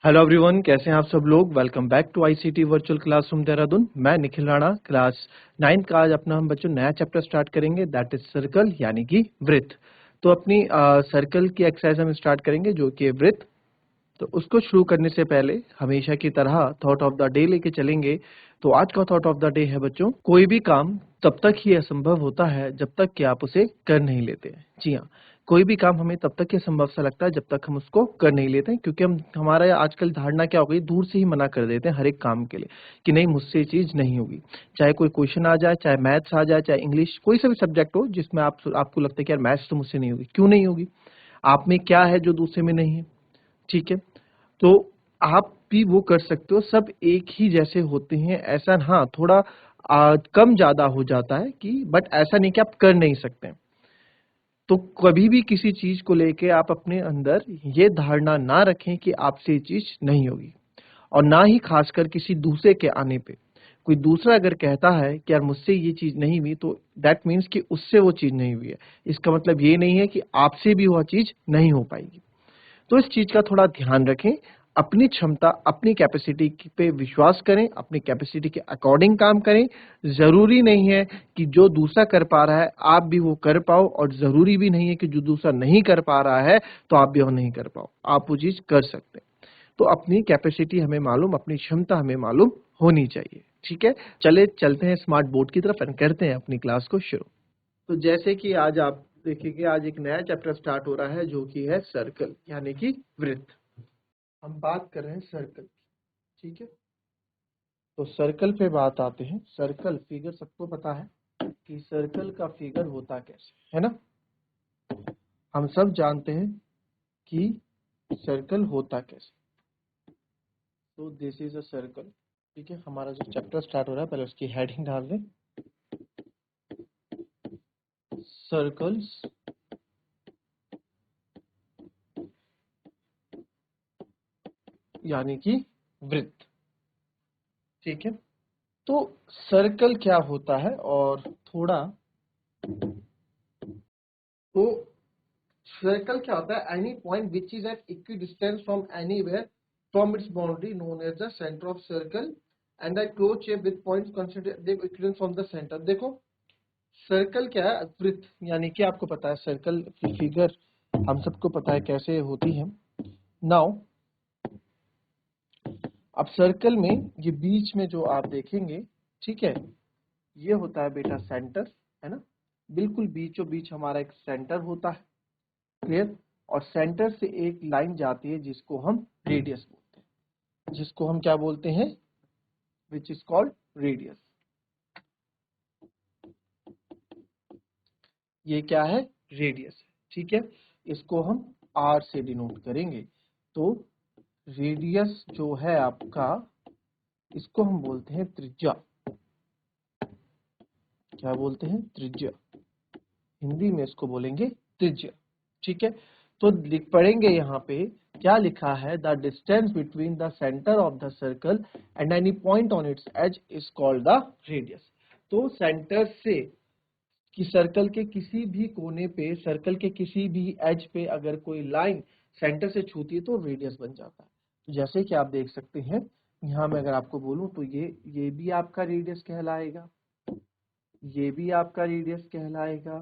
Hello everyone, कैसे हैं आप सब लोग। Welcome back to ICT virtual classroom Dehradun. मैं निखिल राणा, क्लास 9 का आज अपना हम बच्चों नया चैप्टर स्टार्ट करेंगे, दैट इज सर्कल यानी कि वृत्त। तो अपनी सर्कल की एक्सरसाइज हम स्टार्ट करेंगे जो कि है वृत्त। तो उसको शुरू करने से पहले हमेशा की तरह थॉट ऑफ द डे लेके चलेंगे। तो आज का थॉट ऑफ द डे है बच्चों, कोई भी काम तब तक ही असंभव होता है जब तक कि आप उसे कर नहीं लेते हैं। जी हाँ, कोई भी काम हमें तब तक ही असंभव सा लगता है जब तक हम उसको कर नहीं लेते हैं, क्योंकि हम हमारा आजकल धारणा क्या हो गई, दूर से ही मना कर देते हैं हर एक काम के लिए कि नहीं, मुझसे ये चीज नहीं होगी। चाहे कोई क्वेश्चन आ जाए, चाहे मैथ्स आ जाए, चाहे इंग्लिश, कोई सा भी सब्जेक्ट हो जिसमें आपको लगता है कि यार मैथ्स तो मुझसे नहीं होगी। क्यों नहीं होगी? आप में क्या है जो दूसरे में नहीं है? ठीक है, तो आप भी वो कर सकते हो। सब एक ही जैसे होते हैं ऐसा, हाँ थोड़ा कम ज्यादा हो जाता है कि, बट ऐसा नहीं कि आप कर नहीं सकते। तो कभी भी किसी चीज को लेके आप अपने अंदर ये धारणा ना रखें कि आपसे ये चीज नहीं होगी, और ना ही खासकर किसी दूसरे के आने पे। कोई दूसरा अगर कहता है कि यार मुझसे ये चीज नहीं हुई, तो दैट मीन्स कि उससे वो चीज नहीं हुई है। इसका मतलब ये नहीं है कि आपसे भी वह चीज नहीं हो पाएगी। तो इस चीज का थोड़ा ध्यान रखें। अपनी क्षमता, अपनी कैपेसिटी पे विश्वास करें, अपनी कैपेसिटी के अकॉर्डिंग काम करें। जरूरी नहीं है कि जो दूसरा कर पा रहा है आप भी वो कर पाओ, और जरूरी भी नहीं है कि जो दूसरा नहीं कर पा रहा है तो आप भी वो नहीं कर पाओ। आप वो चीज कर सकते हैं। तो अपनी कैपेसिटी हमें मालूम, अपनी क्षमता हमें मालूम होनी चाहिए। ठीक है, चले चलते हैं स्मार्ट बोर्ड की तरफ एंड करते हैं अपनी क्लास को शुरू। तो जैसे कि आज आप देखिए, आज एक नया चैप्टर स्टार्ट हो रहा है जो कि है सर्कल यानी कि वृत्त। हम बात कर रहे हैं सर्कल। ठीक है, तो सर्कल पे बात आते हैं। सर्कल फिगर सबको पता है कि सर्कल का फिगर होता कैसे है ना। हम सब जानते हैं कि सर्कल होता कैसे। तो दिस इज अ सर्कल। ठीक है, हमारा जो चैप्टर स्टार्ट हो रहा है पहले उसकी हेडिंग डाल दें, सर्कल्स यानी कि वृत्त। ठीक है, तो सर्कल क्या होता है, और थोड़ा, तो सर्कल क्या होता है, any point which is at equidistance from anywhere from its boundary known as the centre of circle and the close shape with points consider equidistance from the centre. देखो, सर्कल क्या है, वृत्त यानी कि आपको पता है सर्कल की फिगर हम सबको पता है कैसे होती है। नाउ अब सर्कल में ये बीच में जो आप देखेंगे, ठीक है, ये होता है बेटा सेंटर, है ना। बिल्कुल बीचों बीच हमारा एक सेंटर होता है, क्लियर। और सेंटर से एक लाइन जाती है जिसको हम रेडियस बोलते हैं, जिसको हम क्या बोलते हैं, विच इज कॉल्ड रेडियस। ये क्या है, रेडियस है। ठीक है, इसको हम आर से डिनोट करेंगे। तो रेडियस जो है आपका, इसको हम बोलते हैं त्रिज्या। क्या बोलते हैं, त्रिज्या। हिंदी में इसको बोलेंगे त्रिज्या। ठीक है, तो लिख पढ़ेंगे यहाँ पे क्या लिखा है, the distance between the centre of the circle and any point on its edge is called the radius. तो सेंटर से कि सर्कल के किसी भी कोने पे, सर्कल के किसी भी एज पे अगर कोई लाइन सेंटर से छूती है तो रेडियस बन जाता है। तो जैसे कि आप देख सकते हैं, यहाँ मैं अगर आपको बोलूं तो ये भी आपका रेडियस कहलाएगा, ये भी आपका रेडियस कहलाएगा,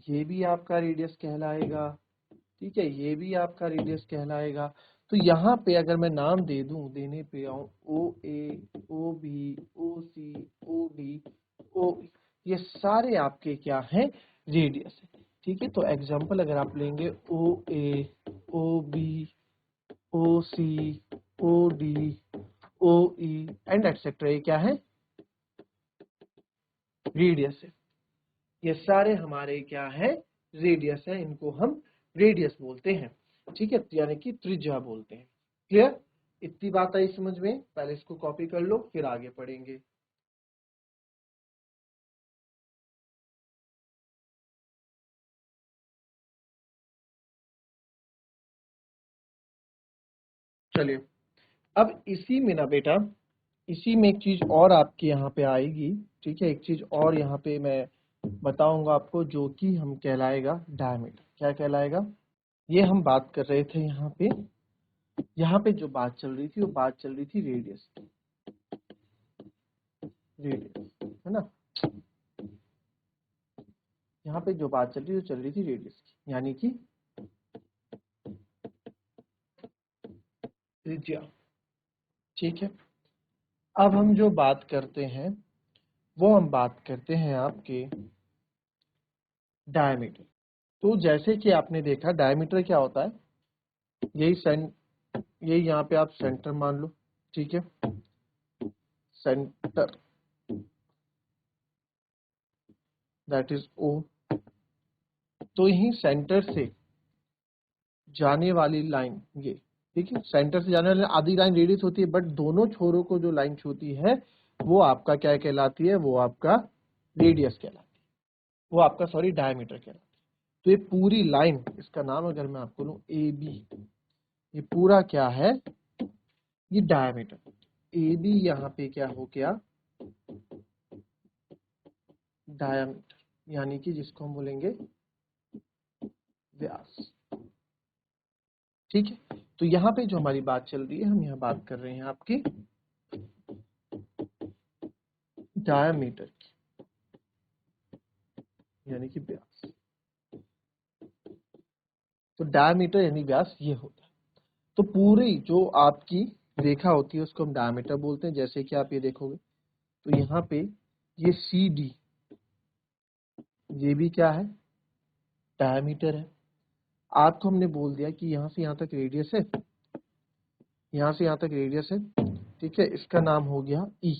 ये भी आपका रेडियस कहलाएगा। ठीक है, ये भी आपका रेडियस कहलाएगा। तो यहाँ पे अगर मैं नाम दे दूं, देने पे आऊं, ओ A, O B, O C, O D, ओ, ये सारे आपके क्या हैं, रेडियस है। ठीक है, तो एग्जांपल अगर आप लेंगे, O A, O B, O C, O D, O E and etcetera, ये क्या है, रेडियस है। ये सारे हमारे क्या है, रेडियस है। इनको हम रेडियस बोलते हैं। ठीक है, यानी कि त्रिज्या बोलते हैं। क्लियर, इतनी बात आई समझ में। पहले इसको कॉपी कर लो फिर आगे पढ़ेंगे। चलिए, अब इसी में ना बेटा, इसी में एक चीज और आपके यहाँ पे आएगी। ठीक है, एक चीज और यहाँ पे मैं बताऊंगा आपको, जो कि हम कहलाएगा डायमीटर। क्या कहलाएगा, ये हम बात कर रहे थे यहाँ पे यहाँ पे जो बात चल रही थी वो बात चल रही थी रेडियस की, रेडियस है ना। यहाँ पे जो बात चल रही थी रेडियस की, यानी कि त्रिज्या। ठीक है, अब हम जो बात करते हैं वो हम बात करते हैं आपके डायमीटर। तो जैसे कि आपने देखा डायमीटर क्या होता है, यही यहाँ पे आप सेंटर मान लो। ठीक है, सेंटर दैट इज ओ। तो यही सेंटर से जाने वाली लाइन ये, ठीक है, सेंटर से जाने वाली आधी लाइन रेडियस होती है, बट दोनों छोरों को जो लाइन छूती है वो आपका क्या कहलाती है, वो आपका रेडियस कहलाती है, वो आपका सॉरी डायमीटर कहलाती है। तो ये पूरी लाइन, इसका नाम अगर मैं आपको लूं ए बी, ये पूरा क्या है, ये डायमीटर। ए बी यहाँ पे क्या हो गया, डायमीटर, यानी कि जिसको हम बोलेंगे व्यास। ठीक है, तो यहाँ पे जो हमारी बात चल रही है, हम यहाँ बात कर रहे हैं आपकी डायमीटर की, यानी कि व्यास। तो डायमीटर यानी व्यास ये होता है। तो पूरी जो आपकी रेखा होती है उसको हम डायमीटर बोलते हैं। जैसे कि आप ये देखोगे तो यहाँ पे ये सी डी, ये भी क्या है, डायमीटर है। आपको हमने बोल दिया कि यहाँ से यहाँ तक रेडियस है, यहाँ से यहाँ तक रेडियस है। ठीक है, इसका नाम हो गया ई,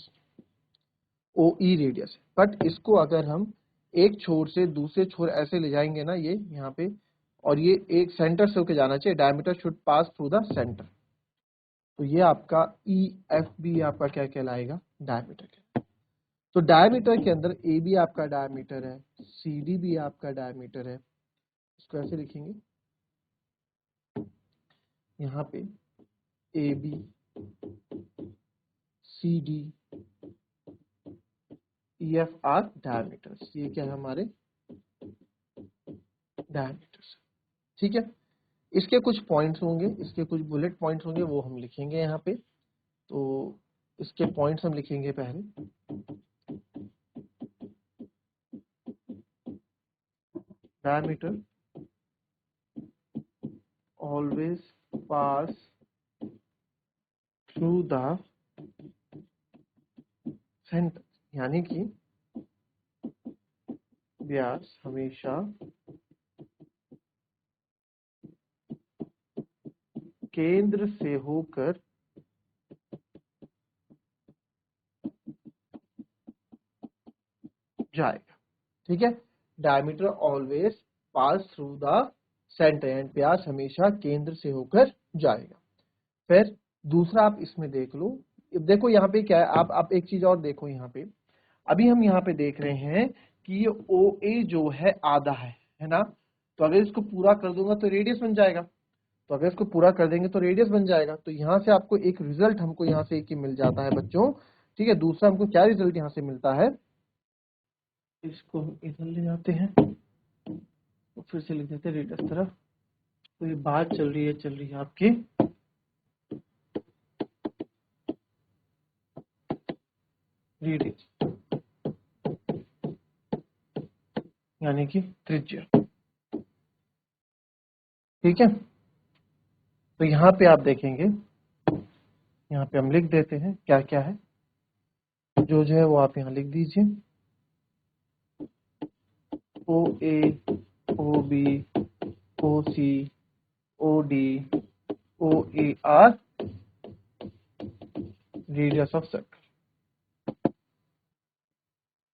ओ ई रेडियस है। बट इसको अगर हम एक छोर से दूसरे छोर ऐसे ले जाएंगे ना, ये यहाँ पे, और ये एक सेंटर से होके जाना चाहिए, diameter should pass through the centre. तो ये आपका ई एफ बी आपका क्या कहलाएगा, डायमीटर के। तो डायमीटर के अंदर ए बी आपका डायमीटर है, सी डी भी आपका डायमीटर है। इसको ऐसे लिखेंगे, यहाँ पे A B C D E F are diameters, ये क्या है हमारे डायमीटर्स। ठीक है, इसके कुछ पॉइंट्स होंगे, इसके कुछ बुलेट पॉइंट्स होंगे, वो हम लिखेंगे यहाँ पे। तो इसके पॉइंट्स हम लिखेंगे पहले, diameter always pass through the centre, यानी कि व्यास हमेशा केंद्र से होकर जाएगा। ठीक है, diameter always pass through the centre, and व्यास हमेशा केंद्र से होकर जाएगा। फिर दूसरा आप इसमें देख लो, देखो यहाँ पे क्या है, आप एक चीज और देखो यहाँ पे। अभी हम यहाँ पे देख रहे हैं कि ये ओ ए जो है आधा है ना। तो अगर इसको पूरा कर दूंगा तो रेडियस बन जाएगा, तो अगर इसको पूरा कर देंगे तो रेडियस बन जाएगा। तो यहाँ से आपको एक रिजल्ट हमको यहाँ से एक ही मिल जाता है बच्चों। ठीक है, दूसरा हमको क्या रिजल्ट यहाँ से मिलता है, इसको हम इधर ले जाते हैं, तो फिर से लिख देते हैं रेडियस तरफ। तो ये बात चल रही है आपकी रेडियस, यानी कि त्रिज्या। ठीक है, तो यहाँ पे आप देखेंगे, यहाँ पे हम लिख देते हैं क्या क्या है, जो है वो आप यहाँ लिख दीजिए। O A, O B, O C, O D, O A are radius of circle.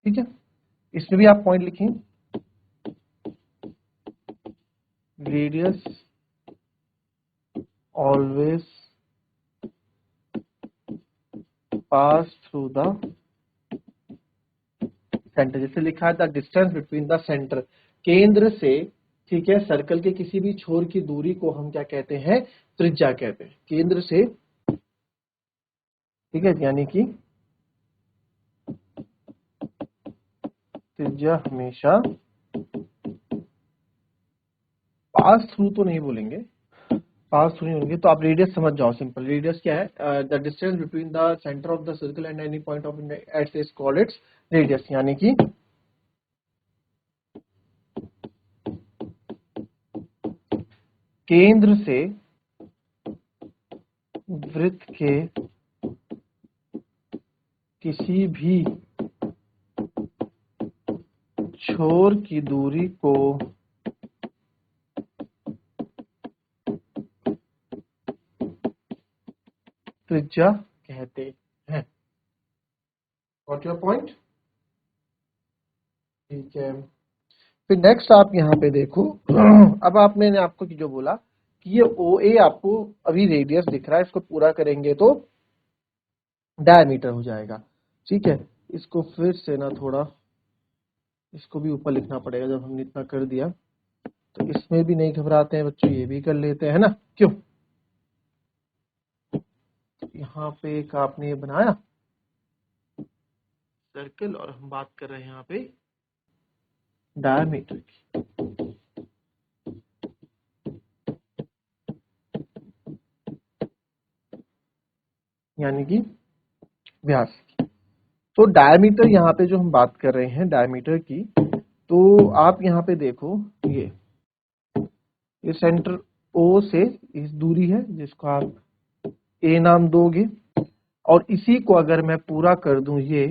ठीक है, इसमें भी आप पॉइंट लिखें, radius always pass through the centre. जैसे लिखा है the distance between the centre, केंद्र से, ठीक है, सर्कल के किसी भी छोर की दूरी को हम क्या कहते हैं, त्रिज्या कहते हैं, केंद्र से। ठीक है, यानी कि त्रिज्या हमेशा पास थ्रू तो नहीं बोलेंगे, पास हुई होंगी, तो आप रेडियस समझ जाओ। सिंपल रेडियस क्या है, the distance between the centre of the circle and any point of it is called its radius, यानी कि केंद्र से वृत्त के किसी भी छोर की दूरी को त्रिज्या कहते हैं। What your point? ठीक है, फिर नेक्स्ट आप यहाँ पे देखो। अब आप मैंने आपको जो बोला कि ये ओ ए आपको अभी रेडियस दिख रहा है, इसको पूरा करेंगे तो डायमीटर हो जाएगा। ठीक है, इसको फिर से ना थोड़ा इसको भी ऊपर लिखना पड़ेगा। जब हमने इतना कर दिया तो इसमें भी नहीं घबराते हैं बच्चों, ये भी कर लेते हैं ना, क्यों? यहाँ पे एक आपने ये बनाया सर्कल और हम बात कर रहे हैं यहाँ पे डायमीटर की, यानी कि व्यास की। तो डायमीटर यहाँ पे जो हम बात कर रहे हैं डायमीटर की, तो आप यहाँ पे देखो ये सेंटर ओ से इस दूरी है जिसको आप ए नाम दोगे, और इसी को अगर मैं पूरा कर दूं ये,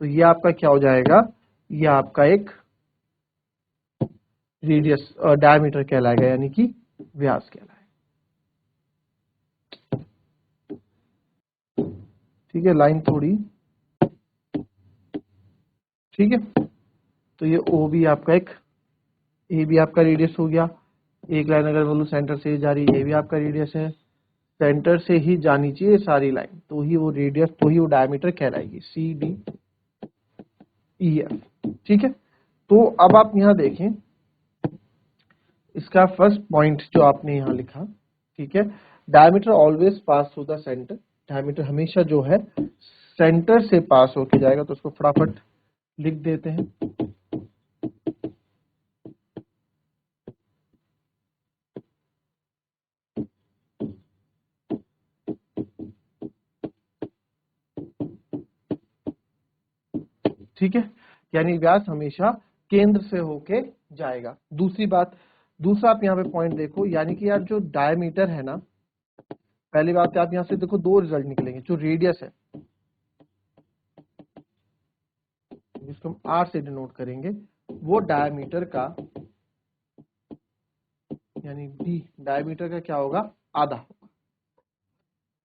तो ये आपका क्या हो जाएगा, ये आपका एक रेडियस डायमीटर कहलाएगा, यानी कि व्यास कहलाएगा। ठीक है, लाइन थोड़ी ठीक है। तो ये ओ भी आपका एक, ए भी आपका रेडियस हो गया। एक लाइन अगर बोलूं सेंटर से जा रही है, ये भी आपका रेडियस है। सेंटर से ही जानी चाहिए सारी लाइन, तो ही वो रेडियस, तो ही वो डायमीटर कहलाएगी, सी डी ई एफ। ठीक है, तो अब आप यहाँ देखें इसका फर्स्ट पॉइंट जो आपने यहाँ लिखा, ठीक है, diameter always pass through the centre. Diameter हमेशा जो है सेंटर से पास होके जाएगा, तो उसको फटाफट लिख देते हैं। ठीक है, यानी व्यास हमेशा केंद्र से होके जाएगा। दूसरी बात, दूसरा आप यहाँ पे पॉइंट देखो, यानी कि यार जो डायमीटर है ना, पहली बात आप यहाँ से देखो दो रिजल्ट निकलेंगे। जो रेडियस है जिसको हम आर से डिनोट करेंगे, वो डायमीटर का यानी डी डायमीटर का क्या होगा, आधा होगा।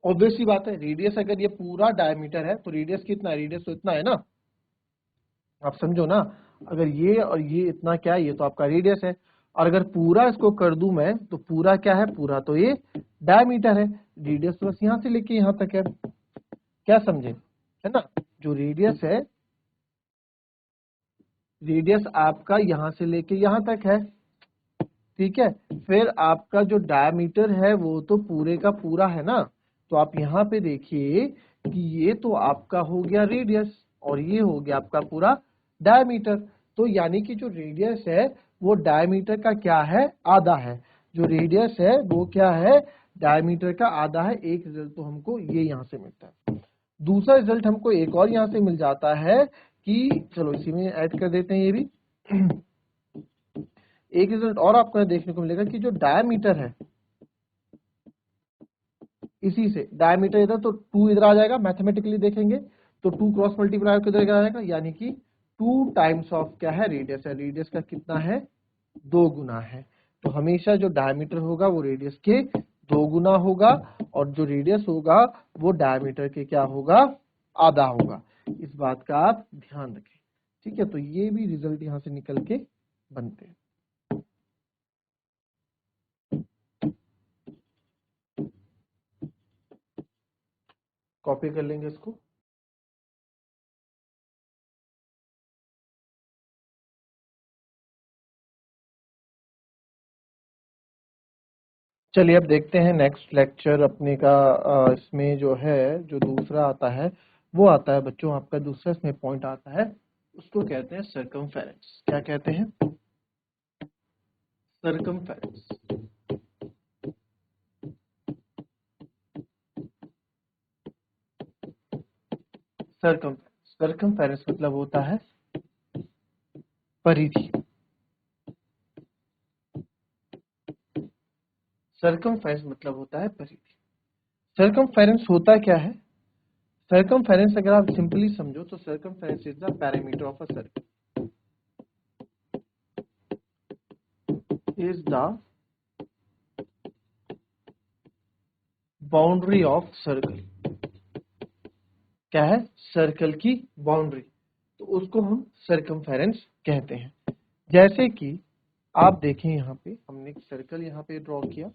ऑब्वियस सी बात है, रेडियस अगर ये पूरा डायमीटर है तो रेडियस कितना है, रेडियस तो इतना है ना, आप समझो ना। अगर ये और ये इतना क्या है, ये तो आपका रेडियस है। और अगर पूरा इसको कर दूं मैं, तो पूरा क्या है, पूरा तो ये डायमीटर है। रेडियस तो बस यहां से लेके यहां तक है, क्या समझे, है ना। जो रेडियस है, रेडियस आपका यहां से लेके यहां तक है, ठीक है। फिर आपका जो डायमीटर है वो तो पूरे का पूरा है ना। तो आप यहाँ पे देखिए कि ये तो आपका हो गया रेडियस और ये हो गया आपका पूरा डायमीटर। तो यानी कि जो रेडियस है वो डायमीटर का क्या है, आधा है। जो रेडियस है वो क्या है, डायमीटर का आधा है। एक रिजल्ट तो हमको ये यहाँ से मिलता है। दूसरा रिजल्ट हमको एक और यहाँ से मिल जाता है कि चलो इसी में ऐड कर देते हैं ये भी। एक रिजल्ट और आपको देखने को मिलेगा कि जो डायमीटर है, इसी से डायमीटर इधर तो 2 इधर आ जाएगा, मैथमेटिकली देखेंगे तो 2 क्रॉस मल्टीप्लाई किधर आ जाएगा, यानी कि 2 टाइम्स ऑफ क्या है, रेडियस है। रेडियस का कितना है, 2 गुना है। तो हमेशा जो डायमीटर होगा वो रेडियस के 2 गुना होगा, और जो रेडियस होगा वो डायमीटर के क्या होगा, आधा होगा। इस बात का आप ध्यान रखें। ठीक है, तो ये भी रिजल्ट यहां से निकल के बनते हैं। कॉपी कर लेंगे इसको। चलिए अब देखते हैं नेक्स्ट लेक्चर अपने का। इसमें जो है जो दूसरा आता है वो आता है बच्चों, आपका दूसरा इसमें पॉइंट आता है, उसको कहते हैं सर्कमफेरेंस। क्या कहते हैं, सर्कमफेरेंस। सर्कमफेरेंस। सर्कमफेरेंस मतलब होता है परिधि। सर्कमफेरेंस मतलब होता है परिधि। सर्कमफेरेंस होता क्या है? सर्कमफेरेंस अगर आप सिंपली समझो तो circumference is the parameter of a circle, is the boundary of circle. क्या है? सर्कल की बाउंड्री, तो उसको हम सर्कमफेरेंस कहते हैं। जैसे कि आप देखें, यहाँ पे हमने एक सर्कल यहाँ पे ड्रॉ किया,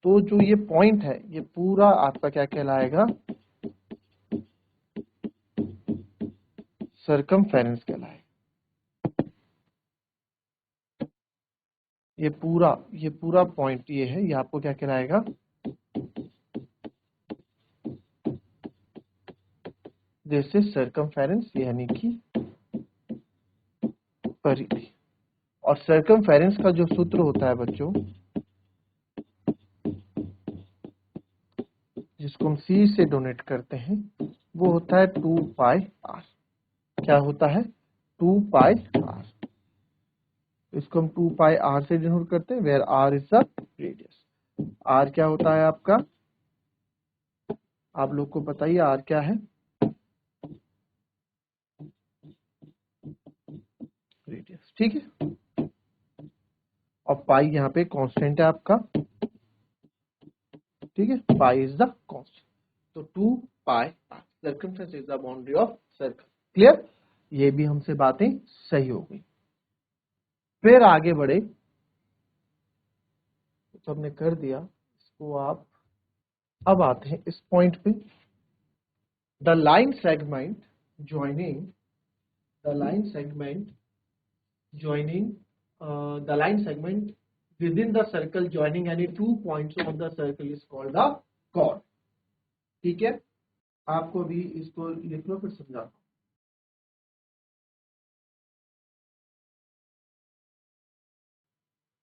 तो जो ये पॉइंट है ये पूरा आपका क्या कहलाएगा? सर्कमफेरेंस कहलाएगा। ये पूरा पॉइंट ये है, ये आपको क्या कहलाएगा? दिस इज सर्कमफेरेंस, यानी कि परिधि। और सर्कमफेरेंस का जो सूत्र होता है बच्चों, जिसको हम सी से डोनेट करते हैं, वो होता है 2 पाई आर। क्या होता है? 2 पाई आर। इसको हम 2 पाई आर से डिनोट करते हैं, where R is the radius. R क्या होता है आपका? आप लोग को बताइए आर क्या है? रेडियस, ठीक है। और पाई यहाँ पे कांस्टेंट है आपका, ठीक है, पाई इज द कांस्टेंट। तो 2 pi R, circumference is the boundary of circle. Clear? ये भी हमसे बातें सही हो गई। फिर आगे बढ़े, तो हमने कर दिया इसको आप। अब आते हैं इस पॉइंट पे, the line segment joining, the line segment joining the line segment within the circle joining any 2 points of the circle is called the chord। ठीक है, आपको भी इसको लिख लो, फिर समझा।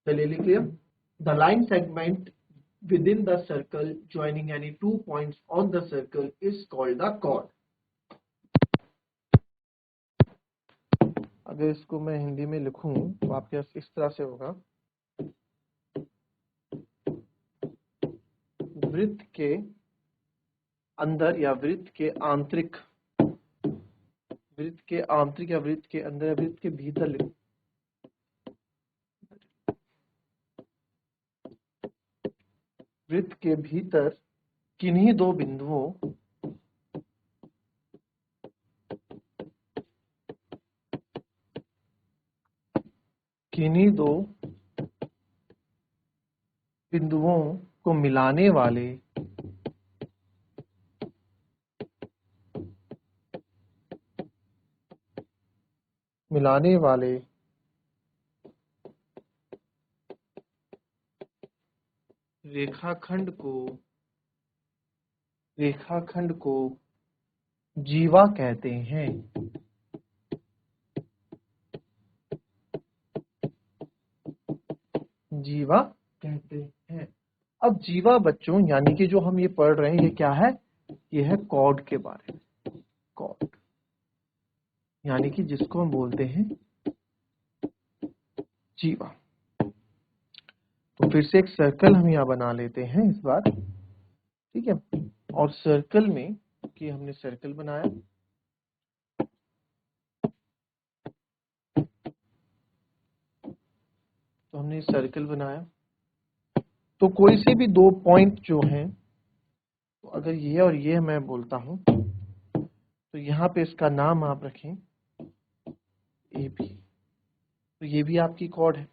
चलिए लिख लिया। The line segment within the circle joining any 2 points on the circle is called the chord। अगर इसको मैं हिंदी में लिखूं तो आपके पास इस तरह से होगा, वृत्त के अंदर या वृत्त के आंतरिक, वृत्त के आंतरिक या वृत्त के अंदर या वृत्त के भीतर लिखो, वृत्त के भीतर किन्हीं दो बिंदुओं, किन्हीं दो बिंदुओं को मिलाने वाले रेखाखंड को जीवा कहते हैं। जीवा कहते हैं। अब जीवा बच्चों, यानी कि जो हम ये पढ़ रहे हैं, ये क्या है? ये है कॉर्ड के बारे में। कॉर्ड यानी कि जिसको हम बोलते हैं जीवा। तो फिर से एक सर्कल हम यहाँ बना लेते हैं इस बार, ठीक है। और सर्कल में कि हमने सर्कल बनाया, तो हमने सर्कल बनाया, तो कोई से भी दो पॉइंट जो हैं, तो अगर ये और ये मैं बोलता हूं, तो यहाँ पे इसका नाम आप रखें ए बी, तो ये भी आपकी कॉर्ड है।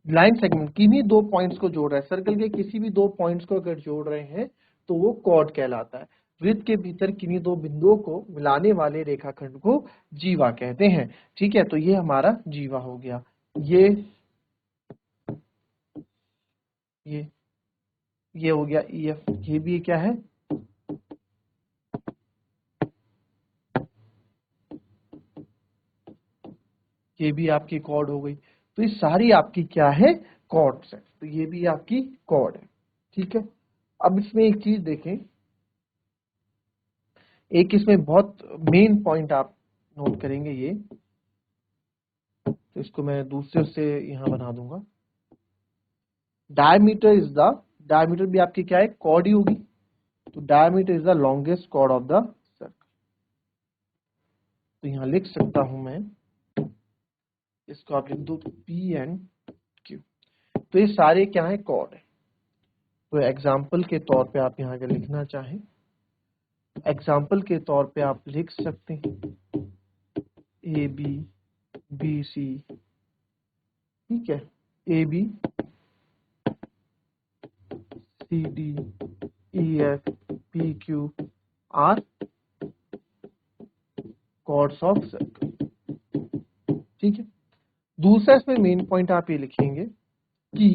लाइन सेगमेंट किन्हीं दो पॉइंट्स को जोड़ रहा है, सर्कल के किसी भी दो पॉइंट्स को अगर जोड़ रहे हैं तो वो कॉर्ड कहलाता है। वृत्त के भीतर किन्हीं दो बिंदुओं को मिलाने वाले रेखाखंड को जीवा कहते हैं। ठीक है, तो ये हमारा जीवा हो गया। ये हो गया EF। ये भी क्या है? ये भी आपकी कॉर्ड हो गई। तो ये सारी आपकी क्या है? कॉर्ड्स है। तो ये भी आपकी कॉर्ड है, ठीक है। अब इसमें एक चीज देखें, एक इसमें बहुत मेन पॉइंट आप नोट करेंगे ये, तो इसको मैं दूसरे से यहाँ बना दूंगा। डायमीटर भी आपकी क्या है, कॉर्ड ही होगी, तो diameter is the longest chord of the circle. तो यहाँ लिख सकता हूं मैं, इसको आप लिख दो पी एंड क्यू। तो ये सारे क्या है, कॉर्ड है। तो एग्जाम्पल के तौर पे आप यहाँ अगर लिखना चाहें, एग्जाम्पल के तौर पे आप लिख सकते हैं ए बी सी, ठीक है, A B C D E F P Q R chords of circle, ठीक है। दूसरा इसमें मेन पॉइंट आप ये लिखेंगे कि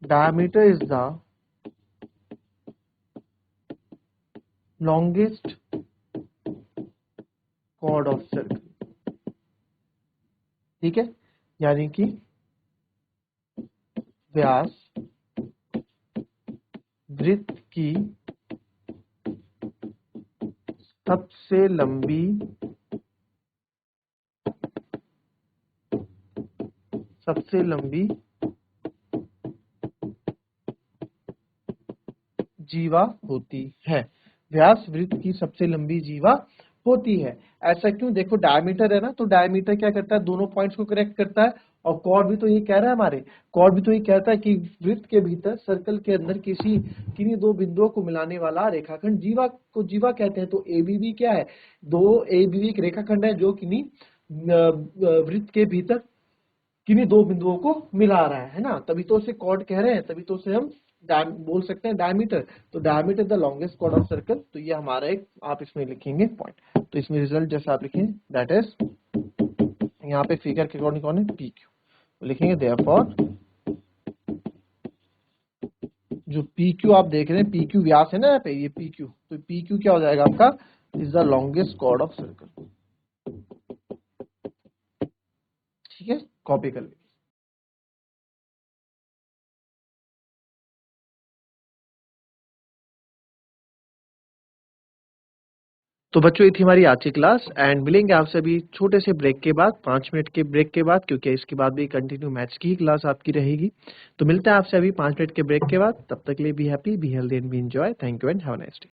diameter is the longest chord of circle, ठीक है, यानी कि व्यास वृत्त की सबसे लंबी जीवा होती है। व्यास वृत्त की सबसे लंबी जीवा होती है। ऐसा क्यों? देखो डायमीटर है ना, तो डायमीटर क्या करता है, दोनों पॉइंट्स को कनेक्ट करता है। और कॉर्ड भी तो ये कह रहा है, हमारे कॉर्ड भी तो ये कहता है कि वृत्त के भीतर सर्कल के अंदर किन्हीं दो बिंदुओं को मिलाने वाला रेखाखंड जीवा को जीवा कहते हैं। तो एबीबी क्या है, दो एबीबी एक रेखाखंड है जो किन्हीं वृत्त के भीतर किन्हीं दो बिंदुओं को मिला रहा है ना, तभी तो उसे कॉर्ड कह रहे हैं, तभी तो उसे हम बोल सकते हैं डायमीटर। तो diameter the longest chord of circle, तो ये हमारा एक, आप इसमें लिखेंगे पॉइंट। तो इसमें रिजल्ट जैसा आप लिखेंगे दैट इज, यहाँ पे फिगर के अकॉर्डिंग कौन है, पी क्यू, तो लिखेंगे देयरफॉर जो पी क्यू आप देख रहे हैं, पी क्यू व्यास है ना यहाँ पे, ये पी क्यू, तो पी क्यू क्या हो जाएगा आपका, is the longest chord of circle, ठीक है, कॉपी कर लीजिए। तो बच्चों ये थी हमारी आज की क्लास, एंड मिलेंगे आपसे अभी छोटे से ब्रेक के बाद, 5 मिनट के ब्रेक के बाद, क्योंकि इसके बाद भी कंटिन्यू मैथ्स की ही क्लास आपकी रहेगी। तो मिलते हैं आपसे अभी 5 मिनट के ब्रेक के बाद, तब तक के लिए be happy, be healthy and B enjoy. Thank you and have a nice day.